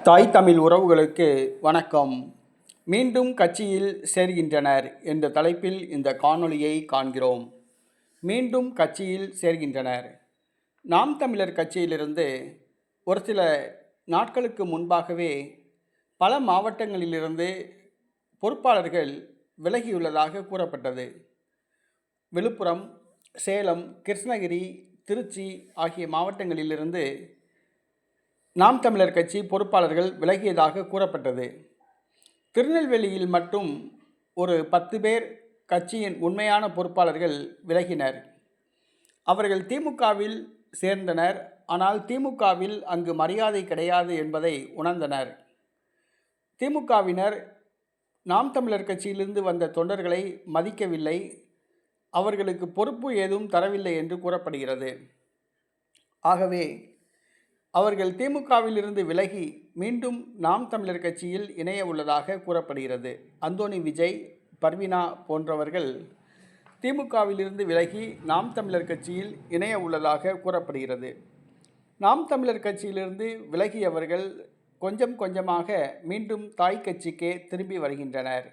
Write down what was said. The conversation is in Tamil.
தாய் தமிழ் உறவுகளுக்கு வணக்கம். மீண்டும் கட்சியில் சேர்கின்றனர் என்ற தலைப்பில் இந்த காணொளியை காண்கிறோம். மீண்டும் கட்சியில் சேர்கின்றனர். நாம் தமிழர் கட்சியிலிருந்து ஒரு சில நாட்களுக்கு முன்பாகவே பல மாவட்டங்களிலிருந்து பொறுப்பாளர்கள் விலகியுள்ளதாக கூறப்பட்டது. விழுப்புரம், சேலம், கிருஷ்ணகிரி, திருச்சி ஆகிய மாவட்டங்களிலிருந்து நாம் தமிழர் கட்சி பொறுப்பாளர்கள் விலகியதாக கூறப்பட்டது. திருநெல்வேலியில் மட்டும் ஒரு 10 பேர் கட்சியின் உண்மையான பொறுப்பாளர்கள் விலகினர். அவர்கள் திமுகவில் சேர்ந்தனர். ஆனால் திமுகவில் அங்கு மரியாதை கிடையாது என்பதை உணர்ந்தனர். திமுகவினர் நாம் தமிழர் கட்சியிலிருந்து வந்த தொண்டர்களை மதிக்கவில்லை, அவர்களுக்கு பொறுப்பு ஏதும் தரவில்லை என்று கூறப்படுகிறது. ஆகவே அவர்கள் திமுகவிலிருந்து விலகி மீண்டும் நாம் தமிழர் கட்சியில் இணைய உள்ளதாக கூறப்படுகிறது. அந்தோணி விஜய், பர்வீனா போன்றவர்கள் திமுகவிலிருந்து விலகி நாம் தமிழர் கட்சியில் இணைய உள்ளதாக கூறப்படுகிறது. நாம் தமிழர் கட்சியிலிருந்து விலகியவர்கள் கொஞ்சம் கொஞ்சமாக மீண்டும் தாய் கட்சிக்கே திரும்பி வருகின்றனர்.